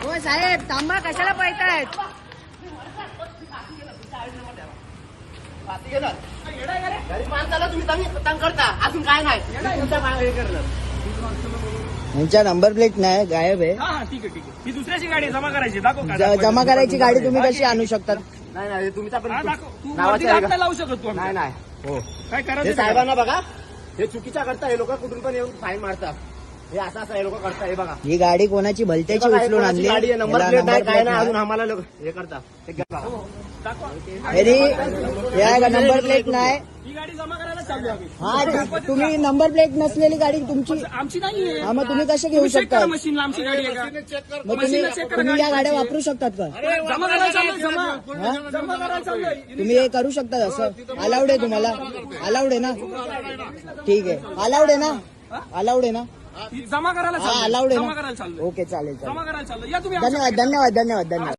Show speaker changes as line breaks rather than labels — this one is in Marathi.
हो साहेब थांबा, कशाला पळतायत?
गरीब माणसाला तुम्ही तंग करता, अजून काय नाही.
यांच्या नंबर प्लेट नाही, गायब आहे.
ठीक आहे. ही दुसऱ्याची गाडी जमा करायची, दाखव.
जमा करायची गाडी तुम्ही कशी आणू शकतात?
नाही तुमचा पण
तू
नावाचं आहे का?
नाही लावू शकत तू.
नाही हो
काय
हे
करायचं
साहेबांना बघा, हे चुकीच्या करता. हे लोक कुठून पण येऊन फाईन मारतात. हे असं हे लोक करता. हे बघा,
ही गाडी कोणाची भलत्याची उचलून आणली?
गाडी आहे, नंबर प्लेट नाही, काय नाही. अजून आम्हाला लोक हे करता.
नंबर प्लेट नाही.
ही गाडी जमा करायला चालू आहे.
हा, तुम्ही नंबर प्लेट नसलेली गाडी तुमची,
आमची नाहीये.
हा मग तुम्ही कसे घेऊ शकता?
मशीन आमची गाडी आहे का?
मग तुम्ही या गाड्या वापरू शकतात का?
जमा करायला चाललंय, जमा करायला चाललंय.
तुम्ही हे करू शकता असं? अलाउड आहे तुम्हाला? अलाउड आहे ना? ठीक आहे, अलाउड आहे ना? अलाउड आहे ना?
जमा करायला
हा, अलाउड आहे
जमा
ना?
करायला चाललंय.
ओके, चालेल.
जमा करायला चाललंय. या तुम्ही
धन्यवाद.